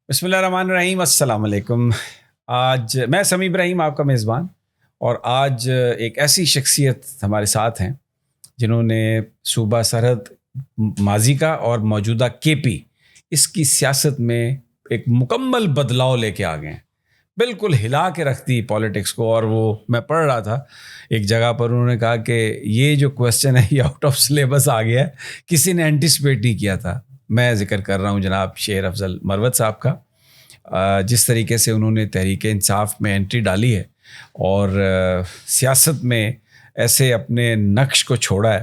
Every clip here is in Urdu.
بسم اللہ الرحمن الرحیم. السلام علیکم. آج میں سمیع ابراہیم آپ کا میزبان، اور آج ایک ایسی شخصیت ہمارے ساتھ ہیں جنہوں نے صوبہ سرحد ماضی کا اور موجودہ کے پی اس کی سیاست میں ایک مکمل بدلاؤ لے کے آ گئے ہیں. بالکل ہلا کے رکھ دی پالیٹکس کو. اور وہ میں پڑھ رہا تھا ایک جگہ پر، انہوں نے کہا کہ یہ جو کویسچن ہے یہ آؤٹ آف سلیبس آ گیا ہے، کسی نے اینٹیسپیٹ نہیں کیا تھا. میں ذکر کر رہا ہوں جناب شیر افضل مروت صاحب کا. جس طریقے سے انہوں نے تحریک انصاف میں انٹری ڈالی ہے اور سیاست میں ایسے اپنے نقش کو چھوڑا ہے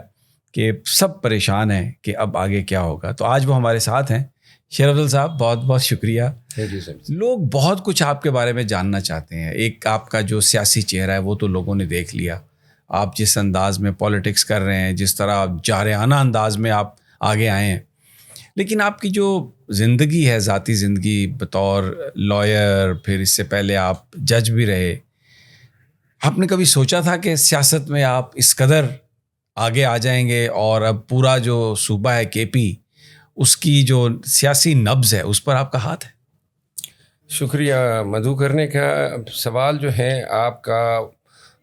کہ سب پریشان ہیں کہ اب آگے کیا ہوگا. تو آج وہ ہمارے ساتھ ہیں. شیر افضل صاحب بہت بہت شکریہ. لوگ بہت کچھ آپ کے بارے میں جاننا چاہتے ہیں. ایک آپ کا جو سیاسی چہرہ ہے وہ تو لوگوں نے دیکھ لیا. آپ جس انداز میں پالیٹکس کر رہے ہیں، جس طرح جارحانہ انداز میں آپ آگے آئے ہیں، لیکن آپ کی جو زندگی ہے، ذاتی زندگی بطور لائر، پھر اس سے پہلے آپ جج بھی رہے. آپ نے کبھی سوچا تھا کہ سیاست میں آپ اس قدر آگے آ جائیں گے اور اب پورا جو صوبہ ہے کے پی، اس کی جو سیاسی نبض ہے اس پر آپ کا ہاتھ ہے؟ شکریہ مدعو کرنے کا. سوال جو ہے آپ کا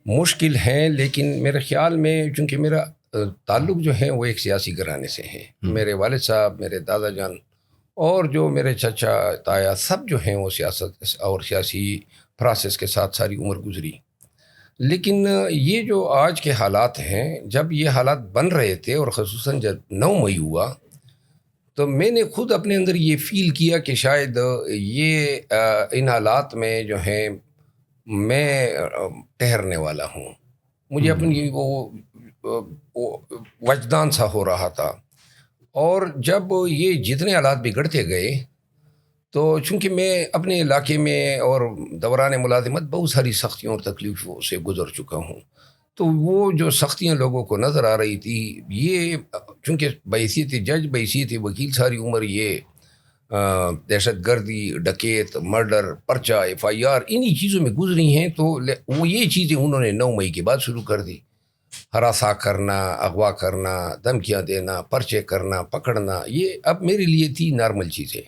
مشکل ہے، لیکن میرے خیال میں چونکہ میرا تعلق جو ہے وہ ایک سیاسی گھرانے سے ہے. میرے والد صاحب، میرے دادا جان اور جو میرے چچا تایا سب جو ہیں وہ سیاست اور سیاسی پروسیس کے ساتھ ساری عمر گزری. لیکن یہ جو آج کے حالات ہیں، جب یہ حالات بن رہے تھے اور خصوصاً جب 9 مئی ہوا، تو میں نے خود اپنے اندر یہ فیل کیا کہ شاید یہ ان حالات میں جو ہے میں ٹھہرنے والا ہوں. مجھے اپنی وہ وجدان سا ہو رہا تھا. اور جب یہ جتنے حالات بگڑتے گئے، تو چونکہ میں اپنے علاقے میں اور دوران ملازمت بہت ساری سختیوں اور تکلیفوں سے گزر چکا ہوں، تو وہ جو سختیاں لوگوں کو نظر آ رہی تھی، یہ چونکہ بحیثیت جج، بحیثیت وکیل ساری عمر یہ دہشت گردی، ڈکیت، مرڈر، پرچہ، FIR انہی چیزوں میں گزری ہیں، تو وہ یہ چیزیں انہوں نے 9 مئی کے بعد شروع کر دی. ہراساں کرنا، اغوا کرنا، دھمکیاں دینا، پرچے کرنا، پکڑنا، یہ اب میرے لیے تھی نارمل چیزیں.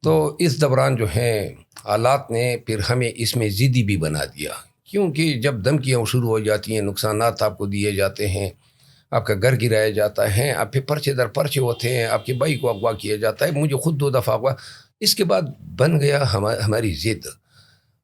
تو اس دوران جو ہیں حالات نے پھر ہمیں اس میں ضدی بھی بنا دیا، کیونکہ جب دھمکیاں شروع ہو جاتی ہیں، نقصانات آپ کو دیے جاتے ہیں، آپ کا گھر گرایا جاتا ہے، آپ پھر پرچے در پرچے ہوتے ہیں، آپ کے بھائی کو اغوا کیا جاتا ہے. مجھے خود 2 دفعہ اغوا. اس کے بعد بن گیا ہماری ضد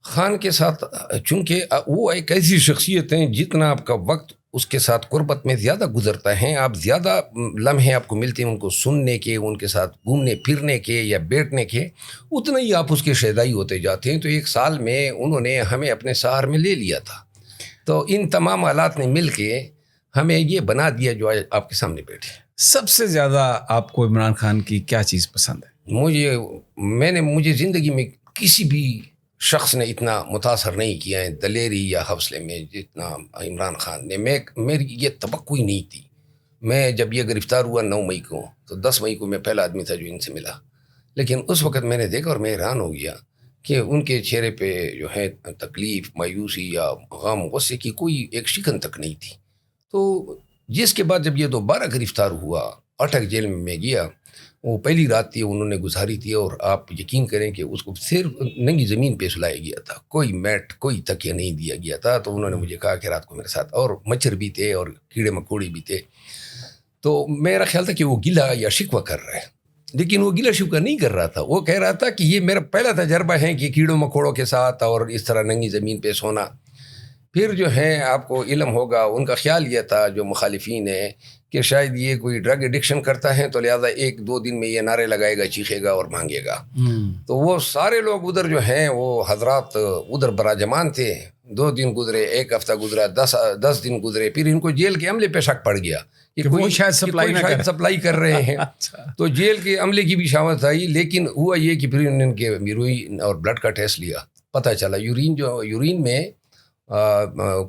خان کے ساتھ. چونکہ وہ ایک ایسی شخصیت ہیں، جتنا آپ کا وقت اس کے ساتھ قربت میں زیادہ گزرتا ہے، آپ زیادہ لمحے آپ کو ملتے ہیں ان کو سننے کے، ان کے ساتھ گھومنے پھرنے کے یا بیٹھنے کے، اتنا ہی آپ اس کے شیدائی ہوتے جاتے ہیں. تو 1 سال میں انہوں نے ہمیں اپنے سہار میں لے لیا تھا. تو ان تمام حالات نے مل کے ہمیں یہ بنا دیا جو آج آپ کے سامنے بیٹھے. سب سے زیادہ آپ کو عمران خان کی کیا چیز پسند ہے؟ مجھے زندگی میں کسی بھی شخص نے اتنا متاثر نہیں کیا ہے دلیری یا حوصلے میں جتنا عمران خان نے. میری یہ توقع ہی نہیں تھی. میں جب یہ گرفتار ہوا 9 مئی کو، تو 10 مئی کو میں پہلا آدمی تھا جو ان سے ملا. لیکن اس وقت میں نے دیکھا اور میں حیران ہو گیا کہ ان کے چہرے پہ جو ہے تکلیف، مایوسی یا غم، غصے کی کوئی ایک شکن تک نہیں تھی. تو جس کے بعد جب یہ دوبارہ گرفتار ہوا، اٹک جیل میں گیا، وہ پہلی رات تھی انہوں نے گزاری تھی، اور آپ یقین کریں کہ اس کو صرف ننگی زمین پہ سلایا گیا تھا، کوئی میٹ، کوئی تکیہ نہیں دیا گیا تھا. تو انہوں نے مجھے کہا کہ رات کو میرے ساتھ، اور مچھر بھی تھے اور کیڑے مکوڑے بھی تھے. تو میرا خیال تھا کہ وہ گلہ یا شکوہ کر رہا ہے، لیکن وہ گلہ شکوہ نہیں کر رہا تھا. وہ کہہ رہا تھا کہ یہ میرا پہلا تجربہ ہے کہ کیڑوں مکوڑوں کے ساتھ اور اس طرح ننگی زمین پہ سونا. پھر جو ہے آپ کو علم ہوگا، ان کا خیال یہ تھا جو مخالفین ہیں کہ شاید یہ کوئی ڈرگ ایڈکشن کرتا ہے، تو لہٰذا 1-2 دن میں یہ نعرے لگائے گا، چیخے گا اور مانگے گا. تو وہ سارے لوگ ادھر جو ہیں وہ حضرات ادھر براجمان تھے. 2 دن گزرے، 1 ہفتہ گزرا، 10 دن گزرے، پھر ان کو جیل کے عملے پہ شک پڑ گیا کہ کوئی شاید سپلائی کر رہے ہیں. تو جیل کے عملے کی بھی شامت آئی. لیکن ہوا یہ کہ پھر ان کے یورین اور بلڈ کا ٹیسٹ لیا، پتہ چلا یورین میں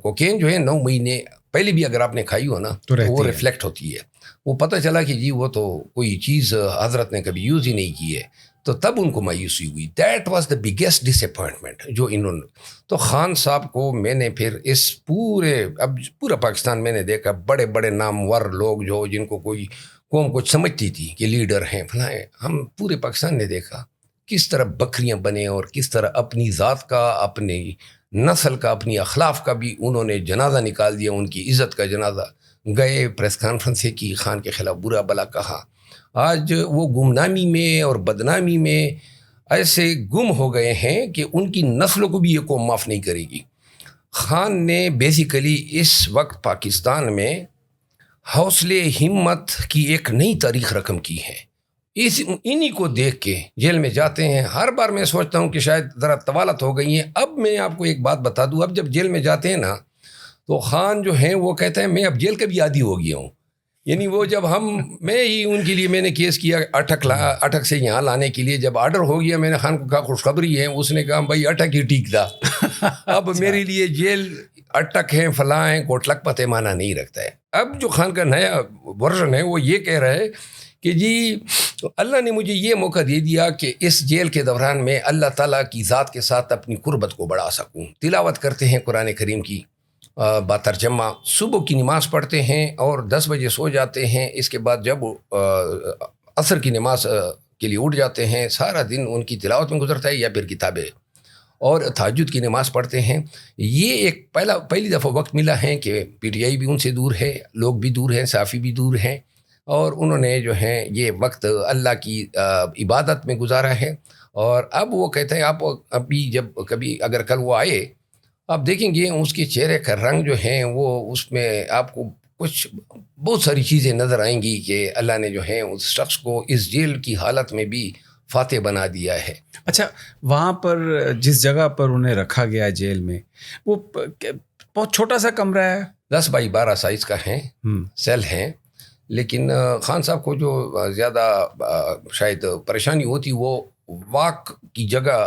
کوکین جو ہے 9 مہینے پہلے بھی اگر آپ نے کھائی ہو نا تو وہ ریفلیکٹ ہوتی ہے. وہ پتہ چلا کہ جی وہ تو کوئی چیز حضرت نے کبھی یوز ہی نہیں کی ہے. تو تب ان کو مایوسی ہوئی. That was the biggest disappointment جو انہوں نے. تو خان صاحب کو میں نے پھر اس پورا پاکستان میں نے دیکھا، بڑے بڑے نامور لوگ جو جن کو کوئی قوم کچھ سمجھتی تھی کہ لیڈر ہیں فلاں، ہم پورے پاکستان نے دیکھا کس طرح بکریاں بنے اور کس طرح اپنی ذات کا، اپنی نسل کا، اپنی اخلاف کا بھی انہوں نے جنازہ نکال دیا، ان کی عزت کا جنازہ. گئے پریس کانفرنسیں کی، خان کے خلاف برا بلا کہا. آج وہ گمنامی میں اور بدنامی میں ایسے گم ہو گئے ہیں کہ ان کی نسلوں کو بھی یہ قوم معاف نہیں کرے گی. خان نے بیسیکلی اس وقت پاکستان میں حوصلے ہمت کی ایک نئی تاریخ رقم کی ہے. انہی کو دیکھ کے جیل میں جاتے ہیں. ہر بار میں سوچتا ہوں کہ شاید ذرا طوالت ہو گئی ہیں. اب میں آپ کو ایک بات بتا دوں، اب جب جیل میں جاتے ہیں نا تو خان جو ہیں وہ کہتے ہیں میں اب جیل کا بھی عادی ہو گیا ہوں. یعنی وہ جب میں ہی ان کے لیے میں نے کیس کیا اٹک سے یہاں لانے کے لیے، جب آرڈر ہو گیا میں نے خان کو کہا خوشخبری ہے. اس نے کہا بھائی اٹک ہی ٹھیک تھا. اب میرے لیے جیل اٹک ہیں، فلاں ہیں، کوٹلک پتہ معنی نہیں رکھتا ہے. اب جو خان کا نیا ورژن ہے وہ یہ کہہ رہا ہے کہ جی اللہ نے مجھے یہ موقع دے دیا کہ اس جیل کے دوران میں اللہ تعالیٰ کی ذات کے ساتھ اپنی قربت کو بڑھا سکوں. تلاوت کرتے ہیں قرآن کریم کی باترجمہ، صبح کی نماز پڑھتے ہیں اور 10 بجے سو جاتے ہیں. اس کے بعد جب عصر کی نماز کے لیے اٹھ جاتے ہیں، سارا دن ان کی تلاوت میں گزرتا ہے یا پھر کتابیں، اور تہجد کی نماز پڑھتے ہیں. یہ ایک پہلی دفعہ وقت ملا ہے کہ پی ٹی آئی بھی ان سے دور ہے، لوگ بھی دور ہیں، صحافی بھی دور ہیں، اور انہوں نے جو ہے یہ وقت اللہ کی عبادت میں گزارا ہے. اور اب وہ کہتے ہیں آپ ابھی جب کبھی اگر کل وہ آئے آپ دیکھیں گے اس کے چہرے کا رنگ جو ہے وہ اس میں آپ کو کچھ بہت ساری چیزیں نظر آئیں گی کہ اللہ نے جو ہے اس شخص کو اس جیل کی حالت میں بھی فاتح بنا دیا ہے. اچھا، وہاں پر جس جگہ پر انہیں رکھا گیا جیل میں وہ بہت چھوٹا سا کمرہ ہے، 10 بائی 12 سائز کا ہے، سیل ہیں. لیکن خان صاحب کو جو زیادہ شاید پریشانی ہوتی وہ واک کی جگہ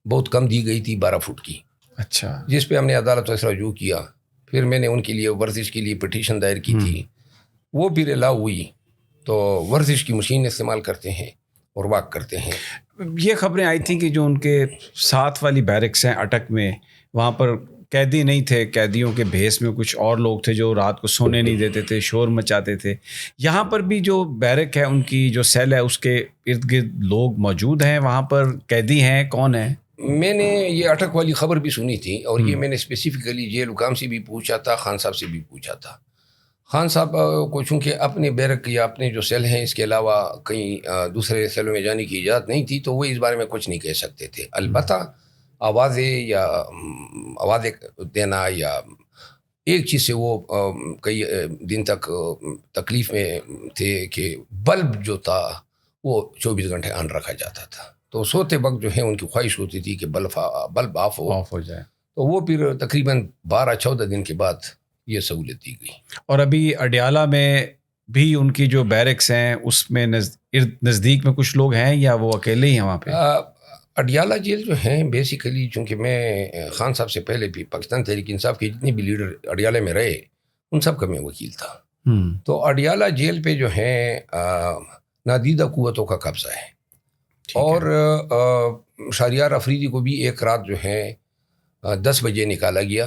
بہت کم دی گئی تھی، 12 فٹ کی. اچھا، جس پہ ہم نے عدالت فیصلہ رجوع کیا. پھر میں نے ان کے لیے ورزش کے لیے پٹیشن دائر کی تھی، وہ پھر الاؤ ہوئی. تو ورزش کی مشین استعمال کرتے ہیں اور واک کرتے ہیں. یہ خبریں آئی تھیں کہ جو ان کے ساتھ والی بیرکس ہیں اٹک میں، وہاں پر قیدی نہیں تھے، قیدیوں کے بھیس میں کچھ اور لوگ تھے جو رات کو سونے نہیں دیتے تھے، شور مچاتے تھے. یہاں پر بھی جو بیرک ہے، ان کی جو سیل ہے، اس کے ارد گرد لوگ موجود ہیں، وہاں پر قیدی ہیں، کون ہیں؟ میں نے یہ اٹک والی خبر بھی سنی تھی، اور یہ میں نے اسپیسیفکلی جیل حکام سے بھی پوچھا تھا، خان صاحب سے بھی پوچھا تھا. خان صاحب کو چونکہ اپنے بیرک یا اپنے جو سیل ہیں اس کے علاوہ کہیں دوسرے سیلوں میں جانے کی اجازت نہیں تھی، تو وہ اس بارے میں کچھ نہیں کہہ سکتے تھے. البتہ آوازیں دینا یا ایک چیز سے وہ کئی دن تک تکلیف میں تھے کہ بلب جو تھا وہ 24 گھنٹے آن رکھا جاتا تھا. تو سوتے وقت جو ہے ان کی خواہش ہوتی تھی کہ بلب آف ہو جائے. تو وہ پھر تقریباً 12-14 دن کے بعد یہ سہولت دی گئی. اور ابھی اڈیالہ میں بھی ان کی جو بیرکس ہیں اس میں نزدیک میں کچھ لوگ ہیں یا وہ اکیلے ہی ہیں وہاں پہ؟ اڈیالہ جیل جو ہیں بیسیکلی، چونکہ میں خان صاحب سے پہلے بھی پاکستان تحریک انصاف کے جتنے بھی لیڈر اڈیالہ میں رہے ان سب کا میں وکیل تھا. تو اڈیالہ جیل پہ جو ہے نادیدہ قوتوں کا قبضہ ہے. اور شہریار افریدی کو بھی ایک رات جو ہے 10 بجے نکالا گیا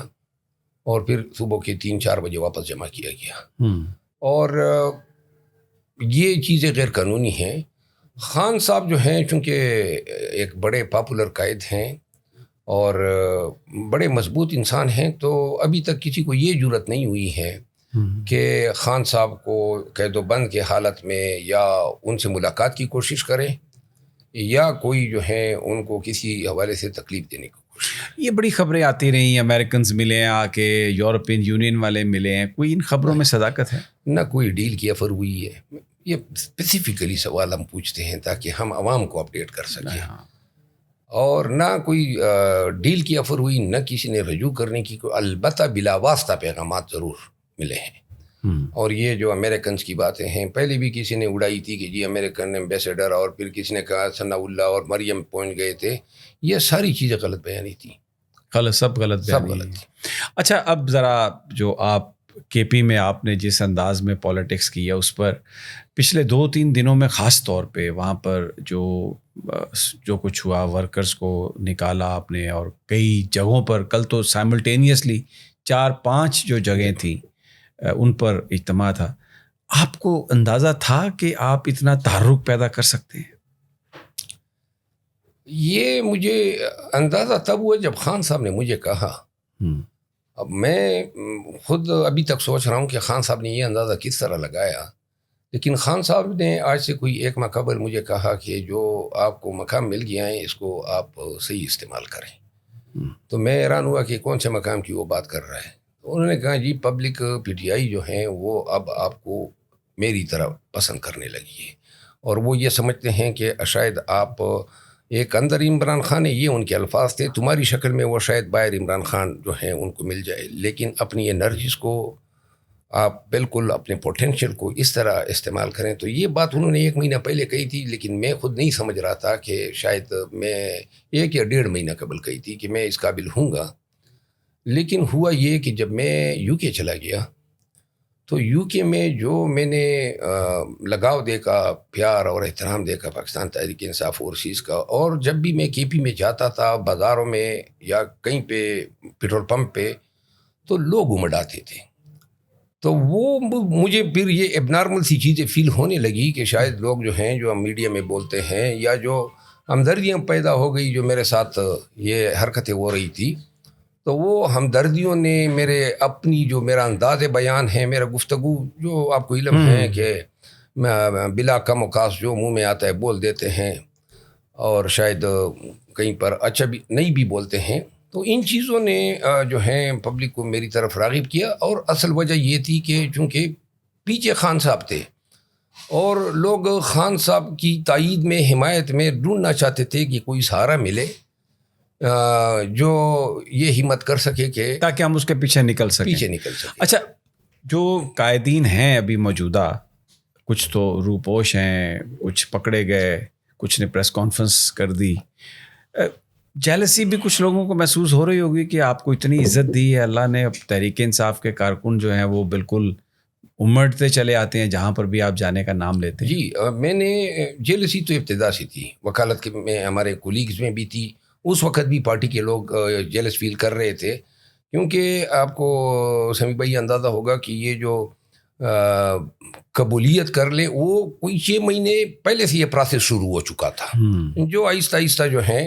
اور پھر صبح کے 3-4 بجے واپس جمع کیا گیا. اور یہ چیزیں غیر قانونی ہیں. خان صاحب جو ہیں چونکہ ایک بڑے پاپولر قائد ہیں اور بڑے مضبوط انسان ہیں، تو ابھی تک کسی کو یہ جرت نہیں ہوئی ہے کہ خان صاحب کو قید و بند کے حالت میں یا ان سے ملاقات کی کوشش کریں یا کوئی جو ہے ان کو کسی حوالے سے تکلیف دینے کی کوشش. یہ بڑی خبریں آتی رہی، امریکنز ملے ہیں آ کے، یورپین یونین والے ملے ہیں، کوئی ان خبروں میں صداقت ہے؟ نہ کوئی ڈیل کی آفر ہوئی ہے. یہ اسپیسیفکلی سوال ہم پوچھتے ہیں تاکہ ہم عوام کو اپڈیٹ کر سکیں. اور نہ کوئی ڈیل کی آفر ہوئی، نہ کسی نے رجوع کرنے کی. البتہ بلا واسطہ پیغامات ضرور ملے ہیں. اور یہ جو امریکنز کی باتیں ہیں، پہلے بھی کسی نے اڑائی تھی کہ جی امریکن ایمبیسیڈر، اور پھر کسی نے کہا ثناء اللہ اور مریم پوائنٹ گئے تھے. یہ ساری چیزیں غلط بیانی تھی، سب غلط تھی. اچھا، اب ذرا جو آپ کے پی میں آپ نے جس انداز میں پولیٹکس کی ہے اس پر پچھلے 2-3 دنوں میں خاص طور پہ وہاں پر جو کچھ ہوا، ورکرز کو نکالا آپ نے، اور کئی جگہوں پر کل تو سائملٹینیسلی 4-5 جو جگہیں تھیں ان پر اجتماع تھا. آپ کو اندازہ تھا کہ آپ اتنا تحرک پیدا کر سکتے ہیں؟ یہ مجھے اندازہ تب ہوا جب خان صاحب نے مجھے کہا. اب میں خود ابھی تک سوچ رہا ہوں کہ خان صاحب نے یہ اندازہ کس طرح لگایا، لیکن خان صاحب نے آج سے کوئی ایک ماہ قبل مجھے کہا کہ جو آپ کو مقام مل گیا ہے اس کو آپ صحیح استعمال کریں. تو میں حیران ہوا کہ کون سے مقام کی وہ بات کر رہا ہے. انہوں نے کہا جی پبلک پی ٹی آئی جو ہیں وہ اب آپ کو میری طرح پسند کرنے لگی ہے، اور وہ یہ سمجھتے ہیں کہ شاید آپ ایک اندر عمران خان ہے، یہ ان کے الفاظ تھے، تمہاری شکل میں وہ شاید باہر عمران خان جو ہیں ان کو مل جائے، لیکن اپنی انرجیز کو آپ بالکل اپنے پوٹینشیل کو اس طرح استعمال کریں. تو یہ بات انہوں نے 1 مہینہ پہلے کہی تھی، لیکن میں خود نہیں سمجھ رہا تھا کہ شاید میں 1 یا 1.5 مہینہ قبل کہی تھی کہ میں اس قابل ہوں گا. لیکن ہوا یہ کہ جب میں یو کے چلا گیا تو یو کے میں جو میں نے لگاؤ دیکھا، پیار اور احترام دیکھا پاکستان تحریک انصاف فورسز کا، اور جب بھی میں کے پی میں جاتا تھا بازاروں میں یا کہیں پہ پیٹرول پمپ پہ تو لوگ امڑاتے تھے. تو وہ مجھے پھر یہ اب نارمل سی چیزیں فیل ہونے لگی کہ شاید لوگ جو ہیں جو ہم میڈیا میں بولتے ہیں یا جو ہمدردیاں پیدا ہو گئی جو میرے ساتھ یہ حرکتیں ہو رہی تھی، تو وہ ہمدردیوں نے میرے اپنی جو میرا انداز بیان ہے، میرا گفتگو جو آپ کو علم ہے کہ بلا کم وقاص جو منہ میں آتا ہے بول دیتے ہیں، اور شاید کہیں پر اچھا بھی نہیں بھی بولتے ہیں. تو ان چیزوں نے جو ہیں پبلک کو میری طرف راغب کیا، اور اصل وجہ یہ تھی کہ چونکہ پیچھے خان صاحب تھے اور لوگ خان صاحب کی تائید میں حمایت میں ڈھونڈنا چاہتے تھے کہ کوئی سہارا ملے جو یہ ہمت کر سکے کہ تاکہ ہم اس کے پیچھے نکل سکیں. اچھا، جو قائدین ہیں ابھی موجودہ، کچھ تو روپوش ہیں، کچھ پکڑے گئے، کچھ نے پریس کانفرنس کر دی. جیلسی بھی کچھ لوگوں کو محسوس ہو رہی ہوگی کہ آپ کو اتنی عزت دی ہے اللہ نے، تحریک انصاف کے کارکن جو ہیں وہ بالکل امڑتے چلے آتے ہیں جہاں پر بھی آپ جانے کا نام لیتے ہیں. جی میں نے جیلسی تو ابتدا سے تھی، وکالت کے میں ہمارے کولیگز میں بھی تھی، اس وقت بھی پارٹی کے لوگ جیلس فیل کر رہے تھے، کیونکہ آپ کو سمیع بھائی اندازہ ہوگا کہ یہ جو قبولیت کر لے وہ کوئی 6 مہینے پہلے سے یہ پروسیس شروع ہو چکا تھا، جو آہستہ آہستہ جو ہیں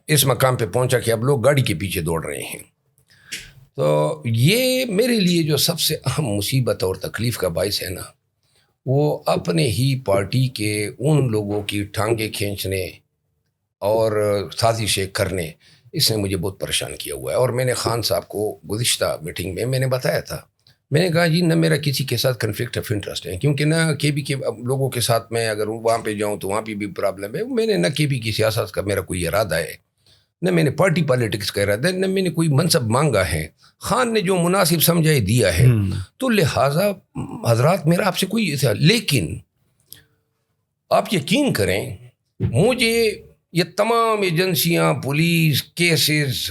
اس مقام پہ پہنچا کہ اب لوگ گاڑی کے پیچھے دوڑ رہے ہیں. تو یہ میرے لیے جو سب سے اہم مصیبت اور تکلیف کا باعث ہے نا، وہ اپنے ہی پارٹی کے ان لوگوں کی ٹانگیں کھینچنے اور سازشیں کرنے، اس نے مجھے بہت پریشان کیا ہوا ہے. اور میں نے خان صاحب کو گزشتہ میٹنگ میں نے بتایا تھا، میں نے کہا جی نہ میرا کسی کے ساتھ کنفلکٹ آف انٹرسٹ ہے، کیونکہ نہ کے بی کے لوگوں کے ساتھ میں اگر وہاں پہ جاؤں تو وہاں پہ بھی پرابلم ہے. میں نے نہ کے بی کی سیاست کا میرا کوئی ارادہ ہے، نہ میں نے پارٹی پالیٹکس کا ارادہ ہے، نہ میں نے کوئی منصب مانگا ہے. خان نے جو مناسب سمجھا ہے دیا ہے، تو لہٰذا حضرات میرا آپ سے کوئی ایسا. لیکن آپ یقین کریں مجھے یہ تمام ایجنسیاں، پولیس، کیسز،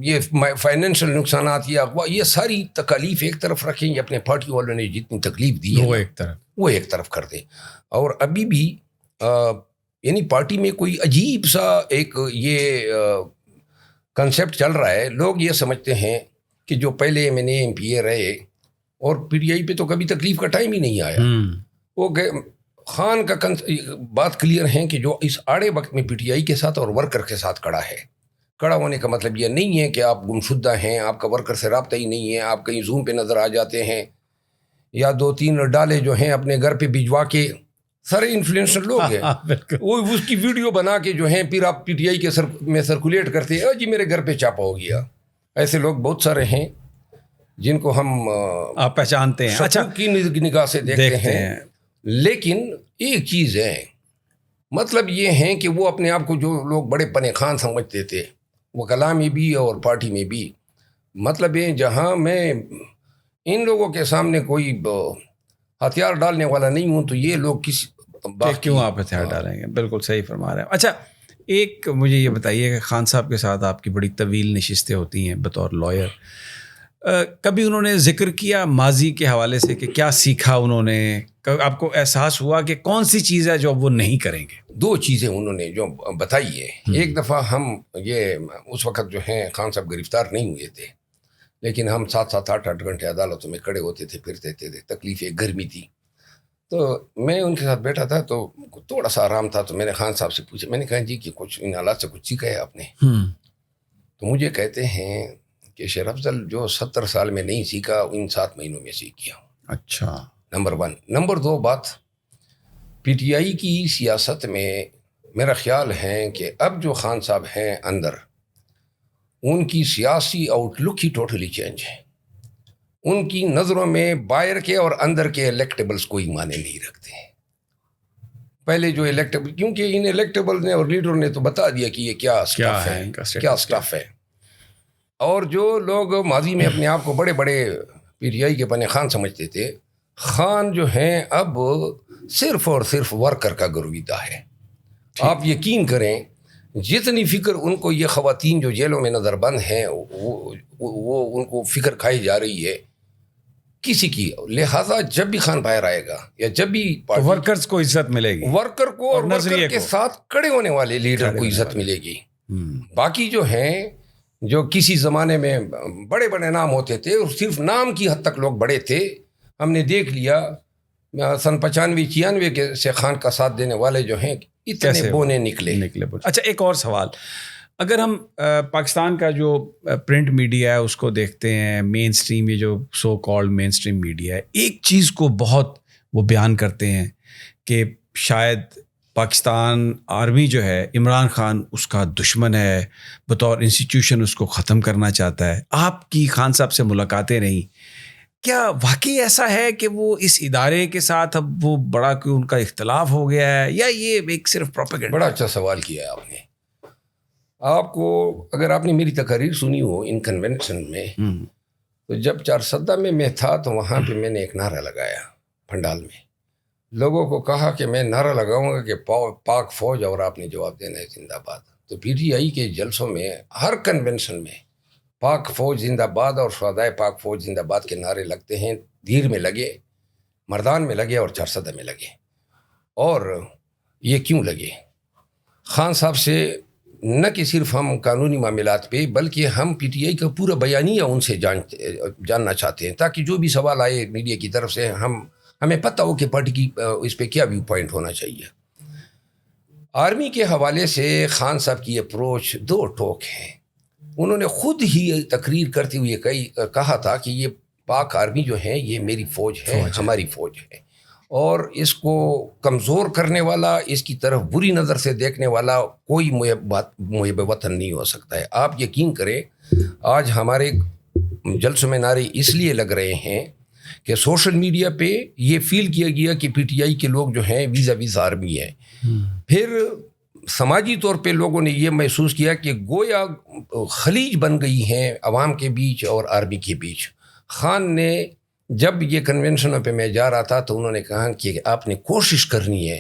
یہ فائنینشل نقصانات، یہ ساری تکالیف ایک طرف رکھیں، یہ اپنے پارٹی والوں نے جتنی تکلیف دی ہے وہ ایک طرف کر دیں. اور ابھی بھی یعنی پارٹی میں کوئی عجیب سا ایک یہ کنسیپٹ چل رہا ہے، لوگ یہ سمجھتے ہیں کہ جو پہلے میں نے ایم پی اے رہے اور پی ٹی آئی پہ تو کبھی تکلیف کا ٹائم ہی نہیں آیا. وہ خان کا بات کلیئر ہے کہ جو اس آڑے وقت میں پی ٹی آئی کے ساتھ اور ورکر کے ساتھ کڑا ہے. کڑا ہونے کا مطلب یہ نہیں ہے کہ آپ گمشدہ ہیں، آپ کا ورکر سے رابطہ ہی نہیں ہے، آپ کہیں زوم پہ نظر آ جاتے ہیں، یا 2-3 ڈالے جو ہیں اپنے گھر پہ بھجوا کے. سارے انفلوئنسر لوگ ہیں، وہ اس کی ویڈیو بنا کے جو ہیں پھر آپ پی ٹی آئی کے میں سرکولیٹ کرتے ہیں، جی میرے گھر پہ چھاپا ہو گیا. ایسے لوگ بہت سارے ہیں جن کو ہم آپ پہچانتے ہیں، اچھا کی نگاہ سے دیکھتے ہیں. لیکن ایک چیز ہے، مطلب یہ ہے کہ وہ اپنے آپ کو جو لوگ بڑے پنے خان سمجھتے تھے، وہ کلام میں بھی اور پارٹی میں بھی، مطلب ہے جہاں میں ان لوگوں کے سامنے کوئی ہتھیار ڈالنے والا نہیں ہوں تو یہ لوگ کس بات کیوں آپ ہتھیار ڈالیں گے. بالکل صحیح فرما رہے ہیں. اچھا ایک مجھے یہ بتائیے کہ خان صاحب کے ساتھ آپ کی بڑی طویل نشستیں ہوتی ہیں بطور لائر، کبھی انہوں نے ذکر کیا ماضی کے حوالے سے کہ کیا سیکھا انہوں نے؟ آپ کو احساس ہوا کہ کون سی چیز ہے جو وہ نہیں کریں گے؟ 2 چیزیں انہوں نے جو بتائی ہے. ایک دفعہ ہم یہ اس وقت جو ہیں خان صاحب گرفتار نہیں ہوئے تھے، لیکن ہم 7-8 گھنٹے عدالتوں میں کھڑے ہوتے تھے، پھرتے تھے، تکلیف ایک گرمی تھی. تو میں ان کے ساتھ بیٹھا تھا تو تھوڑا سا آرام تھا، تو میں نے خان صاحب سے پوچھا، میں نے کہا جی کہ کچھ ان حالات سے کچھ سیکھا ہے آپ نے؟ تو مجھے کہتے ہیں کہ شیر افضل جو 70 سال میں نہیں سیکھا ان 7 مہینوں میں سیکھ گیا. اچھا. نمبر 1. نمبر 2 بات، پی ٹی آئی کی سیاست میں میرا خیال ہے کہ اب جو خان صاحب ہیں اندر، ان کی سیاسی آؤٹ لک ہی ٹوٹلی چینج ہے. ان کی نظروں میں باہر کے اور اندر کے الیکٹیبلز کوئی معنی نہیں رکھتے ہیں. پہلے جو الیکٹیبل، کیونکہ ان الیکٹیبل نے اور لیڈر نے تو بتا دیا کہ یہ کیا سٹاف ہے. اور جو لوگ ماضی میں اپنے آپ کو بڑے بڑے پی ٹی آئی کے بنے خان سمجھتے تھے، خان جو ہیں اب صرف اور صرف ورکر کا گرویدہ ہے. آپ یقین کریں جتنی فکر ان کو یہ خواتین جو جیلوں میں نظر بند ہیں وہ ان کو فکر کھائی جا رہی ہے کسی کی. لہٰذا جب بھی خان باہر آئے گا یا جب بھی ورکرز کو عزت ملے گی، ورکر کو اور ورکر کے ساتھ کھڑے ہونے والے لیڈر کو عزت ملے گی. باقی جو ہیں، جو کسی زمانے میں بڑے بڑے نام ہوتے تھے اور صرف نام کی حد تک لوگ بڑے تھے، ہم نے دیکھ لیا سن 95-96 کے سے خان کا ساتھ دینے والے جو ہیں اتنے بونے نکلے. اچھا، ایک اور سوال. اگر ہم پاکستان کا جو پرنٹ میڈیا ہے اس کو دیکھتے ہیں، مین سٹریم، یہ جو سو کالڈ مین سٹریم میڈیا ہے، ایک چیز کو بہت وہ بیان کرتے ہیں کہ شاید پاکستان آرمی جو ہے عمران خان اس کا دشمن ہے، بطور انسٹیٹیوشن اس کو ختم کرنا چاہتا ہے. آپ کی خان صاحب سے ملاقاتیں رہیں، کیا واقعی ایسا ہے کہ وہ اس ادارے کے ساتھ اب وہ بڑا کوئی ان کا اختلاف ہو گیا ہے، یا یہ ایک صرف پروپیگنڈا؟ بڑا اچھا سوال کیا ہے آپ نے. آپ کو اگر آپ نے میری تقاریر سنی ہو ان کنونشن میں، تو جب 4 میں تھا تو وہاں پہ میں نے ایک نعرہ لگایا پھنڈال میں. لوگوں کو کہا کہ میں نعرہ لگاؤں گا کہ پاک فوج، اور آپ نے جواب دینا ہے زندہ باد. تو پی ٹی آئی کے جلسوں میں ہر کنونشن میں پاک فوج زندہ باد اور شہدائے پاک فوج زندہ باد کے نعرے لگتے ہیں. دیر میں لگے، مردان میں لگے اور 4 میں لگے. اور یہ کیوں لگے؟ خان صاحب سے نہ کہ صرف ہم قانونی معاملات پہ، بلکہ ہم پی ٹی آئی کا پورا بیانیہ ان سے جاننا چاہتے ہیں، تاکہ جو بھی سوال آئے میڈیا کی طرف سے ہمیں پتہ ہو کہ پارٹی کی اس پہ کیا ویو پوائنٹ ہونا چاہیے. آرمی کے حوالے سے خان صاحب کی اپروچ 2 ٹوک ہیں. انہوں نے خود ہی تقریر کرتے ہوئے کہا تھا کہ یہ پاک آرمی جو ہے یہ میری فوج ہے، ہماری فوج ہے، اور اس کو کمزور کرنے والا، اس کی طرف بری نظر سے دیکھنے والا کوئی محب وطن نہیں ہو سکتا ہے. آپ یقین کریں آج ہمارے جلسوں میں نعرے اس لیے لگ رہے ہیں کہ سوشل میڈیا پہ یہ فیل کیا گیا کہ پی ٹی آئی کے لوگ جو ہیں ویزا آرمی ہے. پھر سماجی طور پہ لوگوں نے یہ محسوس کیا کہ گویا خلیج بن گئی ہیں عوام کے بیچ اور آرمی کے بیچ. خان نے جب یہ کنونشنوں پہ میں جا رہا تھا تو انہوں نے کہا کہ آپ نے کوشش کرنی ہے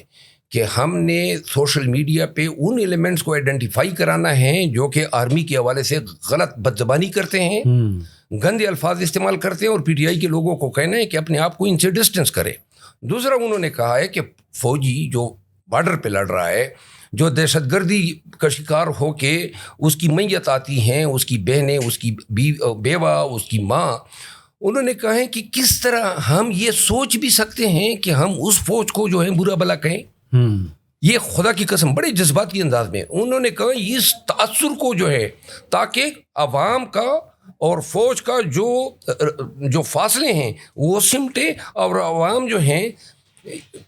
کہ ہم نے سوشل میڈیا پہ ان ایلیمنٹس کو آئیڈینٹیفائی کرانا ہے جو کہ آرمی کے حوالے سے غلط بدزبانی کرتے ہیں، گندے الفاظ استعمال کرتے ہیں، اور پی ٹی آئی کے لوگوں کو کہنا ہے کہ اپنے آپ کو ان سے ڈسٹینس کرے. دوسرا انہوں نے کہا ہے کہ فوجی جو بارڈر پہ لڑ رہا ہے، جو دہشت گردی کا شکار ہو کے اس کی میت آتی ہیں، اس کی بہنیں، اس کی بیوہ، اس کی ماں، انہوں نے کہا ہے کہ کس طرح ہم یہ سوچ بھی سکتے ہیں کہ ہم اس فوج کو جو ہے برا بھلا کہیں. یہ خدا کی قسم بڑے جذباتی انداز میں انہوں نے کہا اس تاثر کو جو ہے، تاکہ عوام کا اور فوج کا جو فاصلے ہیں وہ سمٹے، اور عوام جو ہیں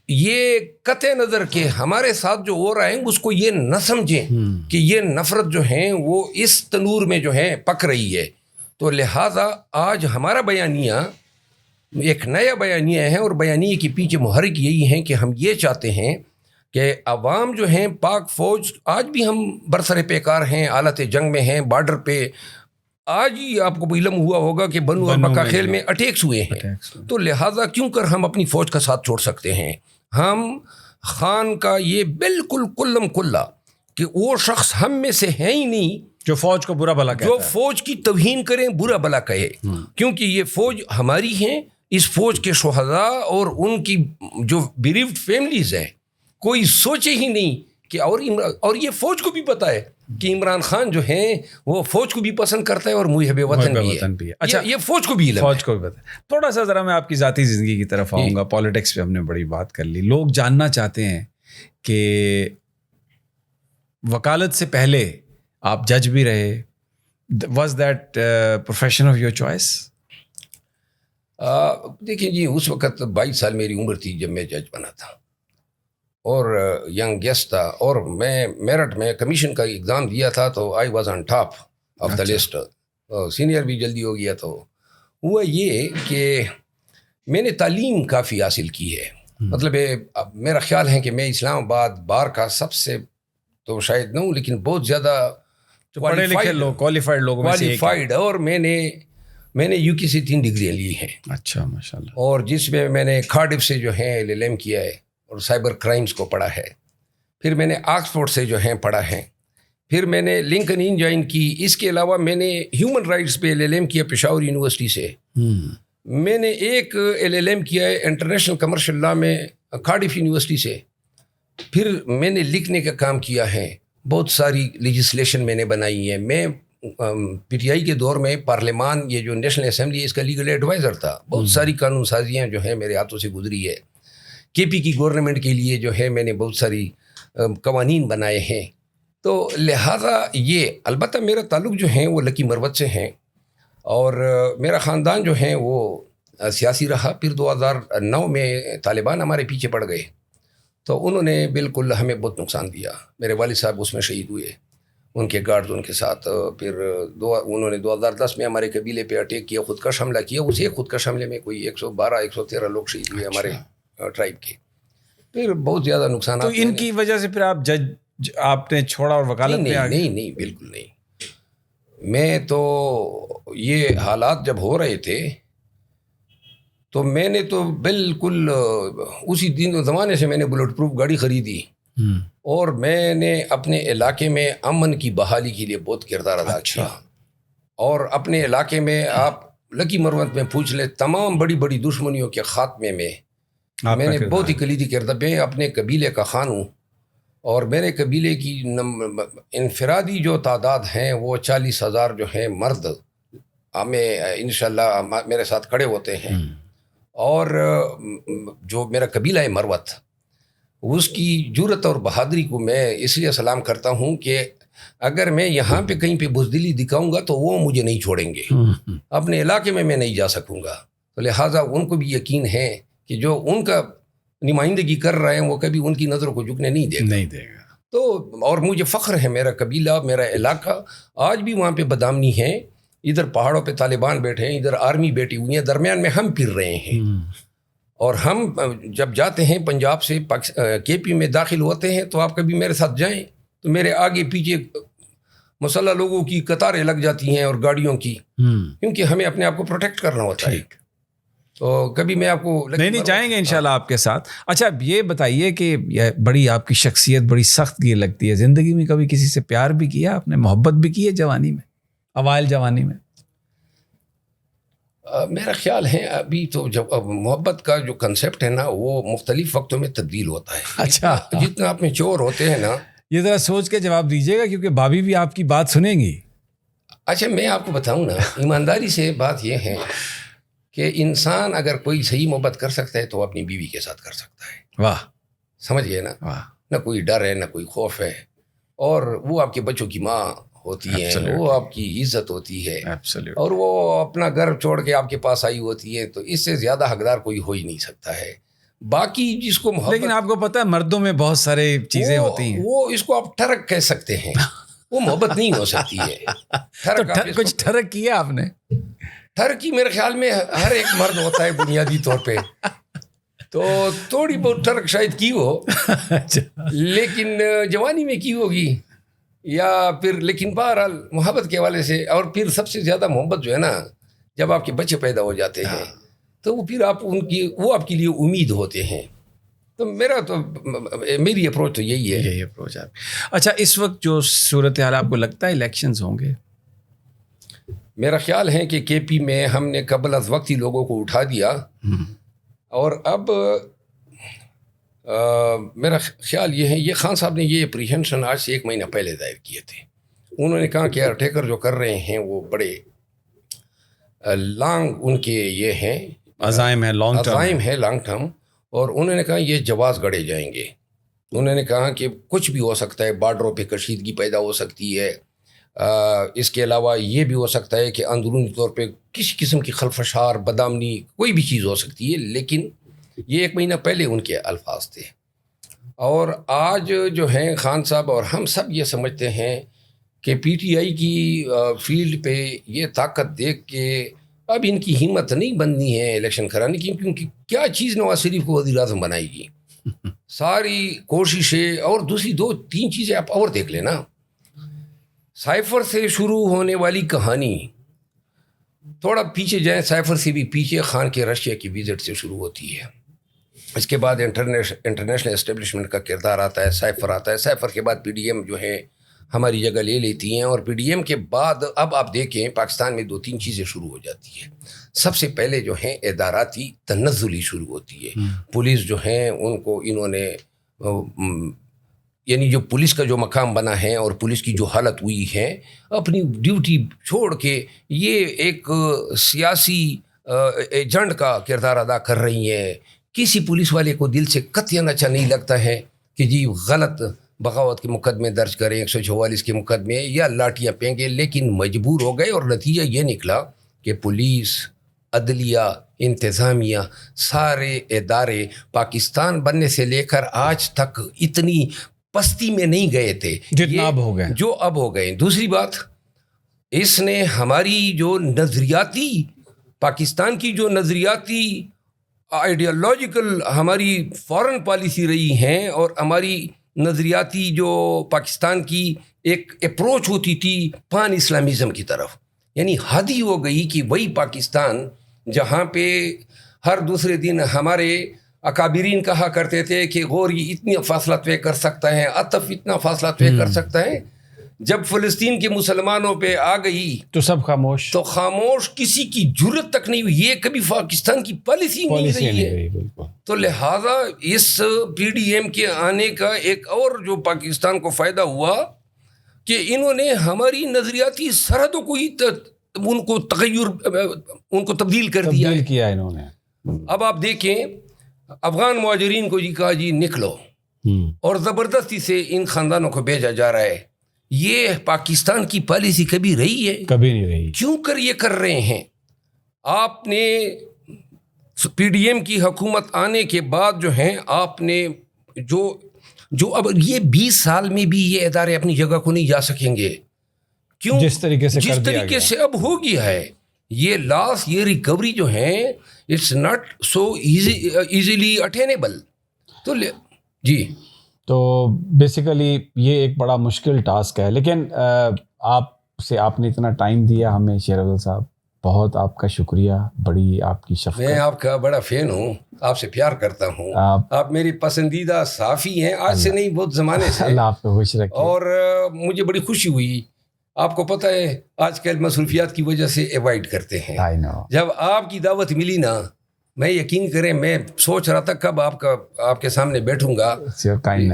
یہ قطع نظر کہ ہمارے ساتھ جو ہو رہا ہے اس کو یہ نہ سمجھیں کہ یہ نفرت جو ہے وہ اس تنور میں جو ہے پک رہی ہے. تو لہٰذا آج ہمارا بیانیہ ایک نیا بیانیہ ہے، اور بیانیے کے پیچھے محرک یہی ہے کہ ہم یہ چاہتے ہیں کہ عوام جو ہیں پاک فوج، آج بھی ہم برسر پیکار ہیں، آلت جنگ میں ہیں، بارڈر پہ. آج ہی آپ کو علم ہوا ہوگا کہ بنو اور بکا خیل میں اٹیکس ہوئے ہیں. تو لہٰذا کیوں کر ہم اپنی فوج کا ساتھ چھوڑ سکتے ہیں؟ ہم خان کا یہ بالکل کلم کلا کہ وہ شخص ہم میں سے ہے ہی نہیں جو فوج کو برا بھلا کہتا ہے، جو فوج کی توہین کریں، برا بھلا کہے. کیونکہ یہ فوج ہماری ہے. اس فوج کے شہداء اور ان کی جو بیریوڈ فیملیز ہیں، کوئی سوچے ہی نہیں کہ کہ اور یہ فوج کو بھی پتہ ہے کہ عمران خان جو ہیں وہ فوج کو بھی پسند کرتا ہے اور محب وطن بھی ہے. اچھا یہ فوج کو بھی علم ہے. فوج کو بھی پتہ ہے. تھوڑا سا ذرا میں آپ کی ذاتی زندگی کی طرف آؤں گا. پالیٹکس پہ ہم نے بڑی بات کر لی. لوگ جاننا چاہتے ہیں کہ وکالت سے پہلے آپ جج بھی رہے. Was that profession of your choice? دیکھیں جی اس وقت 22 سال میری عمر تھی جب میں جج بنا تھا اور ینگ گیسٹ تھا اور میں میرٹ میں کمیشن کا ایگزام دیا تھا تو I was on top of the list. Senior بھی جلدی ہو گیا. تو ہوا یہ کہ میں نے تعلیم کافی حاصل کی ہے. مطلب میرا خیال ہے کہ میں اسلام آباد بار کا سب سے تو شاید نہ ہوں لیکن بہت زیادہ پڑھے لکھے لوگ کوالیفائڈ لوگوں میں سے کوالیفائڈ. اور میں نے یو کے سے 3 ڈگریاں لی ہیں. اچھا ماشاء اللہ. اور جس میں نے کارڈف سے جو ہے LLM کیا ہے اور سائبر کرائمز کو پڑھا ہے. پھر میں نے آکسفورڈ سے جو ہیں پڑھا ہے. پھر میں نے لنکن ان جوائن کی. اس کے علاوہ میں نے ہیومن رائٹس پہ LLM کیا پشاور یونیورسٹی سے. میں نے ایک LLM کیا ہے انٹرنیشنل کمرشل لا میں کارڈف یونیورسٹی سے. پھر میں نے لکھنے کا کام کیا ہے. بہت ساری لیجسلیشن میں نے بنائی ہے. میں PTI کے دور میں پارلیمان یہ جو نیشنل اسمبلی ہے اس کا لیگل ایڈوائزر تھا. بہت ساری قانون سازیاں جو ہیں میرے ہاتھوں سے گزری ہے. KP کی گورنمنٹ کے لیے جو ہے میں نے بہت ساری قوانین بنائے ہیں. تو لہٰذا یہ البتہ میرا تعلق جو ہیں وہ لکی مروت سے ہیں اور میرا خاندان جو ہیں وہ سیاسی رہا. پھر 2009 میں طالبان ہمارے پیچھے پڑ گئے تو انہوں نے بالکل ہمیں بہت نقصان دیا. میرے والد صاحب اس میں شہید ہوئے ان کے گارڈز ان کے ساتھ. پھر انہوں نے 2010 میں ہمارے قبیلے پہ اٹیک کیا, خودکش حملہ کیا. اس ایک خودکش حملے میں کوئی 112-113 لوگ شہید ہوئے ہمارے ٹرائب کے. پھر بہت زیادہ نقصانات. تو ان کی وجہ سے پھر آپ نے چھوڑا اور وکالت میں آ گئے؟ نہیں بالکل نہیں. میں تو یہ حالات جب ہو رہے تھے تو میں نے تو بالکل اسی دن زمانے سے میں نے بلٹ پروف گاڑی خریدی اور میں نے اپنے علاقے میں امن کی بحالی کے لیے بہت کردار ادا کیا. اور اپنے علاقے میں آپ لکی مروت میں پوچھ لیں تمام بڑی بڑی دشمنیوں کے خاتمے میں میں نے بہت ہی کلیدی کردار. میں اپنے قبیلے کا خان ہوں اور میرے قبیلے کی انفرادی جو تعداد ہیں وہ 40,000 جو ہیں مرد ہمیں انشاءاللہ میرے ساتھ کھڑے ہوتے ہیں. اور جو میرا قبیلہ ہے مروت اس کی جرأت اور بہادری کو میں اس لیے سلام کرتا ہوں کہ اگر میں یہاں پہ کہیں پہ بزدلی دکھاؤں گا تو وہ مجھے نہیں چھوڑیں گے. اپنے علاقے میں نہیں جا سکوں گا. تو لہٰذا ان کو بھی یقین ہے کہ جو ان کا نمائندگی کر رہے ہیں وہ کبھی ان کی نظروں کو جھکنے نہیں دے گا. تو اور مجھے فخر ہے میرا قبیلہ میرا علاقہ آج بھی وہاں پہ بدامنی ہے. ادھر پہاڑوں پہ طالبان بیٹھے ہیں, ادھر آرمی بیٹھی ہوئی ہیں, درمیان میں ہم پھر رہے ہیں. اور ہم جب جاتے ہیں پنجاب سے KP میں داخل ہوتے ہیں تو آپ کبھی میرے ساتھ جائیں تو میرے آگے پیچھے مسلح لوگوں کی قطاریں لگ جاتی ہیں اور گاڑیوں کی, کیونکہ ہمیں اپنے آپ کو پروٹیکٹ کرنا ہوتا ہے. تو کبھی میں آپ کو نہیں جائیں گے انشاءاللہ آپ کے ساتھ. اچھا یہ بتائیے کہ بڑی آپ کی شخصیت بڑی سخت یہ لگتی ہے. زندگی میں کبھی کسی سے پیار بھی کیا آپ نے, محبت بھی کی ہے جوانی میں, اوائل جوانی میں؟ میرا خیال ہے ابھی تو جب محبت کا جو کنسیپٹ ہے نا وہ مختلف وقتوں میں تبدیل ہوتا ہے. اچھا جتنا آپ میچور ہوتے ہیں نا. یہ ذرا سوچ کے جواب دیجیے گا کیونکہ بھابھی بھی آپ کی بات سنیں گی. اچھا میں آپ کو بتاؤں نا ایمانداری سے بات یہ ہے کہ انسان اگر کوئی صحیح محبت کر سکتا ہے تو اپنی بیوی کے ساتھ کر سکتا ہے. واہ سمجھ گئے نا. نہ کوئی ڈر ہے نہ کوئی خوف ہے اور وہ آپ کے بچوں کی ماں ہوتی ہے, وہ آپ کی عزت ہوتی ہے اور وہ اپنا گھر چھوڑ کے آپ کے پاس آئی ہوتی ہے. تو اس سے زیادہ حقدار کوئی ہو ہی نہیں سکتا ہے. باقی جس کو محبت, لیکن آپ کو پتہ ہے مردوں میں بہت سارے چیزیں ہوتی ہیں, وہ اس کو آپ ٹھرک کہہ سکتے ہیں, وہ محبت نہیں ہو سکتی ہے. کچھ ٹھرک کیا آپ نے؟ ٹھرکی میرے خیال میں ہر ایک مرد ہوتا ہے بنیادی طور پہ, تو تھوڑی بہت ٹھرک شاید کی ہو لیکن جوانی میں کی ہوگی یا پھر. لیکن بہرحال محبت کے حوالے سے, اور پھر سب سے زیادہ محبت جو ہے نا جب آپ کے بچے پیدا ہو جاتے ہیں تو وہ پھر وہ آپ کے لیے امید ہوتے ہیں. تو میری اپروچ تو یہی ہے. یہی اپروچ آپ. اچھا اس وقت جو صورتحال آپ کو لگتا ہے الیکشنز ہوں گے؟ میرا خیال ہے کہ KP میں ہم نے قبل از وقت ہی لوگوں کو اٹھا دیا اور اب میرا خیال یہ ہے، یہ خان صاحب نے یہ اپریہنشن آج سے 1 مہینہ پہلے دائر کیے تھے. انہوں نے کہا کہ کیئر ٹیکر جو کر رہے ہیں وہ بڑے لانگ ان کے یہ ہیں عزائم ہے، لانگ ٹرم، اور انہوں نے کہا یہ جواز گڑے جائیں گے. انہوں نے کہا کہ کچھ بھی ہو سکتا ہے، بارڈروں پہ کشیدگی پیدا ہو سکتی ہے، اس کے علاوہ یہ بھی ہو سکتا ہے کہ اندرونی طور پہ کسی قسم کی خلفشار، بدامنی، کوئی بھی چیز ہو سکتی ہے. لیکن یہ 1 مہینہ پہلے ان کے الفاظ تھے. اور آج جو ہیں خان صاحب اور ہم سب یہ سمجھتے ہیں کہ پی ٹی آئی کی فیلڈ پہ یہ طاقت دیکھ کے اب ان کی ہمت نہیں بننی ہے الیکشن کرانے کی، کیونکہ کیا چیز نواز شریف کو وزیر اعظم بنائے گی. ساری کوششیں، اور دوسری 2-3 چیزیں آپ اور دیکھ لینا. سائفر سے شروع ہونے والی کہانی، تھوڑا پیچھے جائیں، سائفر سے بھی پیچھے خان کے رشیا کی وزٹ سے شروع ہوتی ہے. اس کے بعد انٹرنیشنل اسٹیبلشمنٹ کا کردار آتا ہے، سائفر آتا ہے. سائفر کے بعد پی ڈی ایم جو ہے ہماری جگہ لے لیتی ہیں، اور پی ڈی ایم کے بعد اب آپ دیکھیں پاکستان میں 2-3 چیزیں شروع ہو جاتی ہیں. سب سے پہلے جو ہیں اداراتی تنزلی شروع ہوتی ہے. پولیس جو ہیں ان کو انہوں نے یعنی جو پولیس کا جو مقام بنا ہے اور پولیس کی جو حالت ہوئی ہے، اپنی ڈیوٹی چھوڑ کے یہ ایک سیاسی ایجنٹ کا کردار ادا کر رہی ہیں. کسی پولیس والے کو دل سے قطعاً اچھا نہیں لگتا ہے کہ جی غلط بغاوت کے مقدمے درج کریں، 144 کے مقدمے، یا لاٹیاں پینگے. لیکن مجبور ہو گئے، اور نتیجہ یہ نکلا کہ پولیس، عدلیہ، انتظامیہ، سارے ادارے پاکستان بننے سے لے کر آج تک اتنی پستی میں نہیں گئے تھے جتنا اب ہو گئے، جو اب ہو گئے. دوسری بات، اس نے ہماری جو نظریاتی، پاکستان کی جو نظریاتی آئیڈیالوجیکل ہماری فارن پالیسی رہی ہیں، اور ہماری نظریاتی جو پاکستان کی ایک اپروچ ہوتی تھی پان اسلامیزم کی طرف، یعنی حد ہی ہو گئی کہ وہی پاکستان جہاں پہ ہر دوسرے دن ہمارے اکابرین کہا کرتے تھے کہ غوری اتنی فاصلہ طے کر سکتا ہے، عطف اتنا فاصلہ طے کر سکتا ہے، جب فلسطین کے مسلمانوں پہ آ گئی تو سب خاموش، تو خاموش، کسی کی جرت تک نہیں ہوئی. یہ کبھی پاکستان کی پالیسی نہیں رہی ہے. تو لہٰذا اس پی ڈی ایم کے آنے کا ایک اور جو پاکستان کو فائدہ ہوا کہ انہوں نے ہماری نظریاتی سرحدوں کو ہی ان کو تغیر، ان کو تبدیل کر دیا انہوں نے. اب آپ دیکھیں افغان مہاجرین کو جی کہا جی نکلو، اور زبردستی سے ان خاندانوں کو بھیجا جا رہا ہے. یہ پاکستان کی پالیسی کبھی رہی ہے؟ کبھی نہیں رہی. کیوں کر یہ کر رہے ہیں؟ آپ نے پی ڈی ایم کی حکومت آنے کے بعد جو ہیں آپ نے جو اب یہ 20 سال میں بھی یہ ادارے اپنی جگہ کو نہیں جا سکیں گے. کیوں؟ جس طریقے سے اب ہو گیا ہے یہ لاس، یہ ریکوری جو ہے it's not so easily attainable. تو جی، تو بیسیکلی یہ ایک بڑا مشکل ٹاسک ہے. لیکن آپ نے اتنا ٹائم دیا ہمیں شیر افضل صاحب، بہت آپ کا شکریہ. بڑی آپ کی شفقت، میں آپ کا بڑا فین ہوں، آپ سے پیار کرتا ہوں. آپ میری پسندیدہ صحافی ہیں، آج سے نہیں بہت زمانے سے. اللہ آپ کو خوش رکھے. اور مجھے بڑی خوشی ہوئی. آپ کو پتہ ہے آج کل مصروفیات کی وجہ سے ایوائڈ کرتے ہیں. جب آپ کی دعوت ملی نا، میں یقین کریں میں سوچ رہا تھا کب آپ کے سامنے بیٹھوں گا.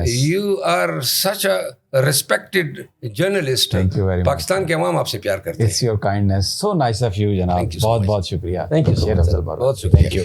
You are such a respected journalist. Pakistan کے عوام آپ سے پیار کرتے ہیں. It's your kindness. So nice of you جناب. بہت بہت شکریہ. Thank you so much. بہت شکریہ.